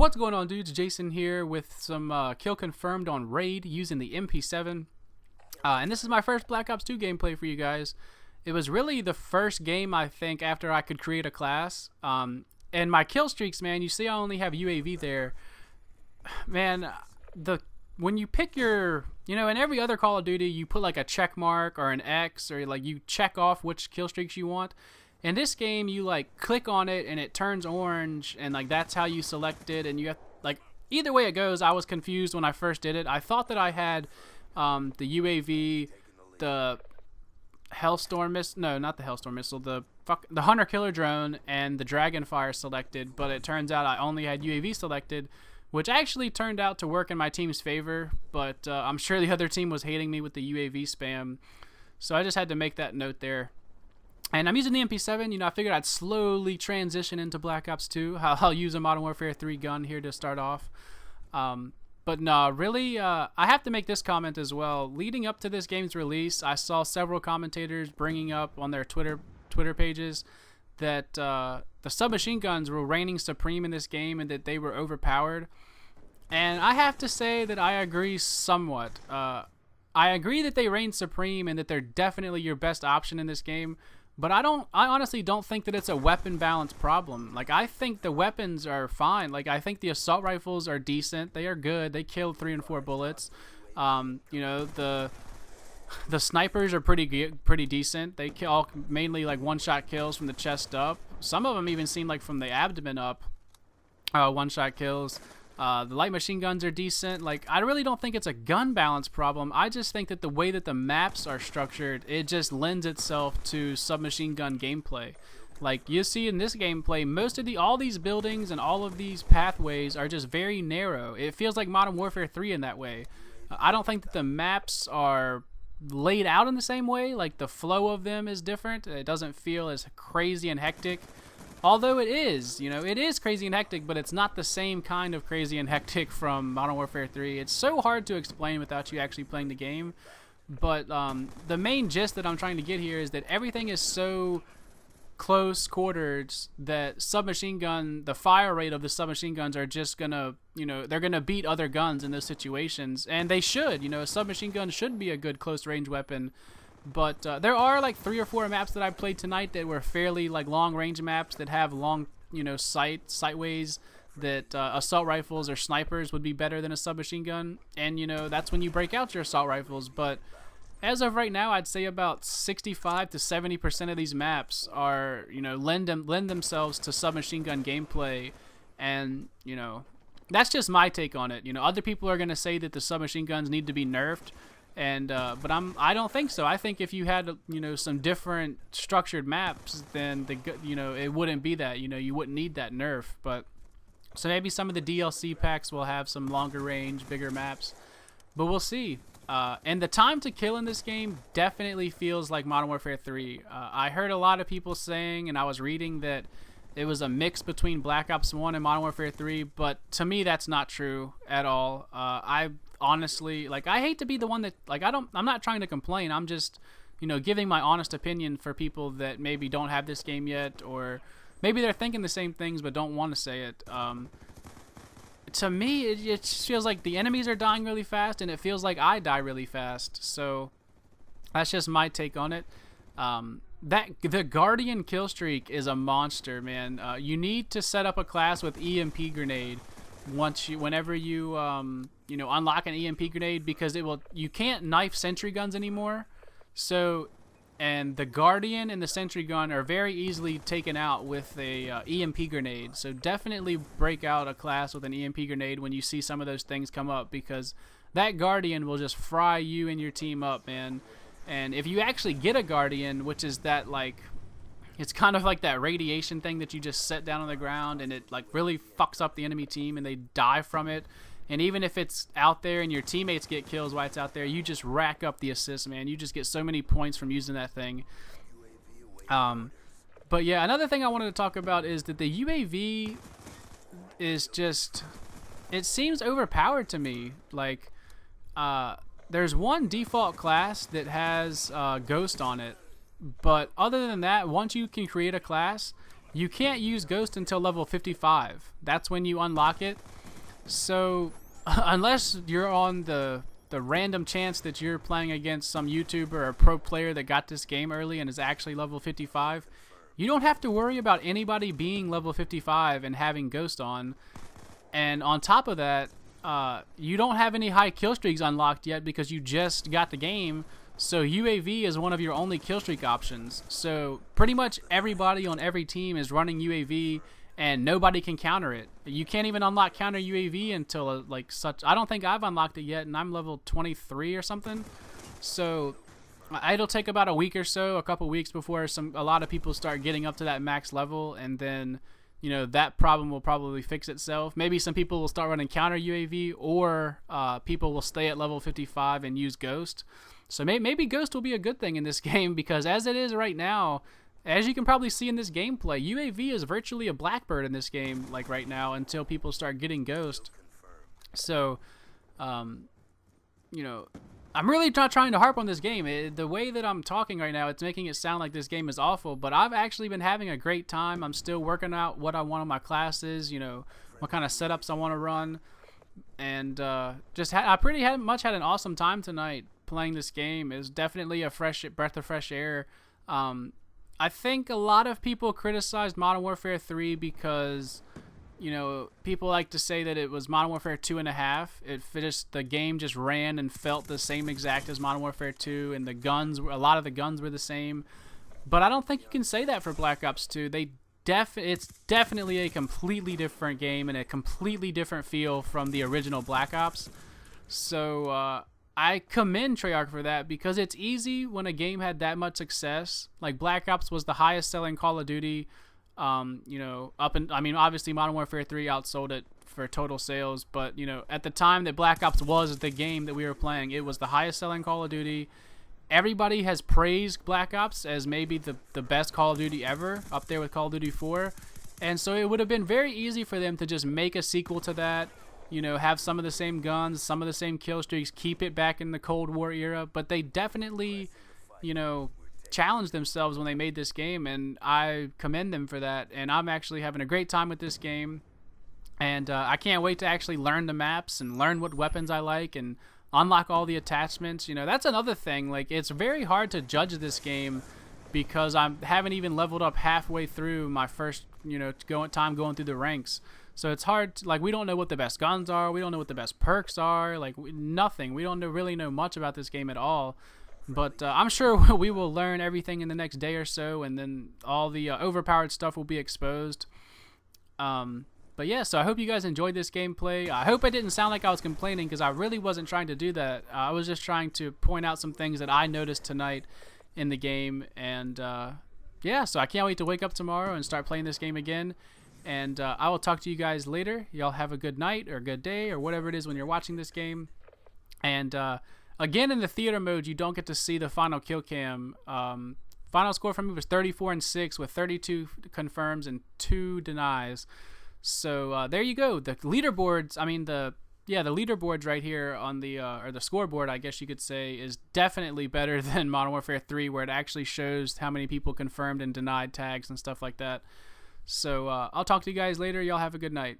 What's going on, dudes? Jason here with some kill confirmed on Raid using the MP7. And this is my first Black Ops 2 gameplay for you guys. It was really the first game, I think, after I could create a class. And my kill streaks, man, you see I only have UAV there. Man, when you pick your, in every other Call of Duty, you put like a check mark or an X, or like you check off which kill streaks you want. In this game, you like click on it and it turns orange, and like that's how you select it. And you have like either way it goes. I was confused when I first did it. I thought that I had the UAV, the Hellstorm missile. No, not the Hellstorm missile. The Hunter Killer drone and the Dragonfire selected. But it turns out I only had UAV selected, which actually turned out to work in my team's favor. But I'm sure the other team was hating me with the UAV spam, so I just had to make that note there. And I'm using the MP7. I figured I'd slowly transition into Black Ops 2. I'll use a Modern Warfare 3 gun here to start off. But no, really, I have to make this comment as well. Leading up to this game's release, I saw several commentators bringing up on their Twitter pages that the submachine guns were reigning supreme in this game and that they were overpowered. And I have to say that I agree somewhat. I agree that they reign supreme and that they're definitely your best option in this game. But I honestly don't think that it's a weapon balance problem. Like, I think the weapons are fine. Like, I think the assault rifles are decent. They are good. They kill 3 and 4 bullets. The snipers are pretty decent. They kill mainly like one-shot kills from the chest up. Some of them even seem like from the abdomen up, one-shot kills. The light machine guns are decent. Like, I really don't think it's a gun balance problem. I just think that the way that the maps are structured, it just lends itself to submachine gun gameplay. Like, you see in this gameplay, all these buildings and all of these pathways are just very narrow. It feels like Modern Warfare 3 in that way. I don't think that the maps are laid out in the same way. Like, the flow of them is different. It doesn't feel as crazy and hectic. Although it is, it is crazy and hectic, but it's not the same kind of crazy and hectic from Modern Warfare 3. It's so hard to explain without you actually playing the game. But the main gist that I'm trying to get here is that everything is so close quarters that the fire rate of the submachine guns are just gonna, they're gonna beat other guns in those situations. And they should, a submachine gun should be a good close range weapon. But there are like 3 or 4 maps that I played tonight that were fairly like long range maps that have long, sightways that assault rifles or snipers would be better than a submachine gun. And that's when you break out your assault rifles. But as of right now, I'd say about 65 to 70% of these maps are, lend themselves to submachine gun gameplay. And that's just my take on it. Other people are gonna say that the submachine guns need to be nerfed. And but I don't think so. I think if you had some different structured maps, then it wouldn't be that. You wouldn't need that nerf. But so maybe some of the DLC packs will have some longer range, bigger maps. But we'll see. And the time to kill in this game definitely feels like Modern Warfare 3. I heard a lot of people saying, and I was reading that it was a mix between Black Ops 1 and Modern Warfare 3. But to me, that's not true at all. Honestly, like, I hate to be the one that, like, I'm not trying to complain. I'm just, giving my honest opinion for people that maybe don't have this game yet, or maybe they're thinking the same things but don't want to say it. To me, it just feels like the enemies are dying really fast, and it feels like I die really fast. So that's just my take on it. The Guardian kill streak is a monster, man. You need to set up a class with EMP grenade whenever you unlock an EMP grenade, because you can't knife sentry guns anymore. So, and the Guardian and the sentry gun are very easily taken out with a EMP grenade. So definitely break out a class with an EMP grenade when you see some of those things come up, because that Guardian will just fry you and your team up, man. And if you actually get a Guardian, which is that, like, it's kind of like that radiation thing that you just set down on the ground, and it like really fucks up the enemy team and they die from it. And even if it's out there and your teammates get kills while it's out there, you just rack up the assists, man. You just get so many points from using that thing. But yeah, another thing I wanted to talk about is that the UAV is just, it seems overpowered to me. Like, there's one default class that has Ghost on it. But other than that, once you can create a class, you can't use Ghost until level 55. That's when you unlock it. So unless you're on the random chance that you're playing against some YouTuber or pro player that got this game early and is actually level 55, you don't have to worry about anybody being level 55 and having Ghost on. And on top of that, you don't have any high kill streaks unlocked yet because you just got the game. So UAV is one of your only kill streak options. So pretty much everybody on every team is running UAV, and nobody can counter it. You can't even unlock counter UAV until I don't think I've unlocked it yet, and I'm level 23 or something. So it'll take about a week or so, a couple weeks before a lot of people start getting up to that max level, and then that problem will probably fix itself. Maybe some people will start running counter UAV, or people will stay at level 55 and use Ghost. So maybe Ghost will be a good thing in this game, because as it is right now, as you can probably see in this gameplay, UAV is virtually a Blackbird in this game, like right now, until people start getting Ghost. So, I'm really not trying to harp on this game. The way that I'm talking right now, it's making it sound like this game is awful, but I've actually been having a great time. I'm still working out what I want on my classes, what kind of setups I want to run, and I pretty much had an awesome time tonight playing this game. It was definitely a breath of fresh air. I think a lot of people criticized Modern Warfare 3 because, people like to say that it was Modern Warfare 2.5. The game just ran and felt the same exact as Modern Warfare 2, and a lot of the guns were the same. But I don't think you can say that for Black Ops 2. It's definitely a completely different game and a completely different feel from the original Black Ops. So, I commend Treyarch for that, because it's easy when a game had that much success. Like Black Ops was the highest selling Call of Duty, obviously Modern Warfare 3 outsold it for total sales, but at the time that Black Ops was the game that we were playing, it was the highest selling Call of Duty. Everybody has praised Black Ops as maybe the best Call of Duty ever, up there with Call of Duty 4. And so it would have been very easy for them to just make a sequel to that, have some of the same guns, some of the same kill streaks, keep it back in the Cold War era. But they definitely, challenged themselves when they made this game, and I commend them for that. And I'm actually having a great time with this game. And I can't wait to actually learn the maps and learn what weapons I like and unlock all the attachments. That's another thing. Like, it's very hard to judge this game because I haven't even leveled up halfway through my first, time going through the ranks. So it's hard we don't know what the best guns are. We don't know what the best perks are. Nothing. We don't really know much about this game at all. But I'm sure we will learn everything in the next day or so, and then all the overpowered stuff will be exposed. But yeah, so I hope you guys enjoyed this gameplay. I hope I didn't sound like I was complaining, because I really wasn't trying to do that. I was just trying to point out some things that I noticed tonight in the game. And yeah, so I can't wait to wake up tomorrow and start playing this game again. And I will talk to you guys later. Y'all have a good night or a good day or whatever it is when you're watching this game. And again, in the theater mode, you don't get to see the final kill cam. Final score for me was 34-6 with 32 confirms and 2 denies. So there you go. The leaderboards, the leaderboards right here on the or the scoreboard, I guess you could say, is definitely better than Modern Warfare 3, where it actually shows how many people confirmed and denied tags and stuff like that. So I'll talk to you guys later. Y'all have a good night.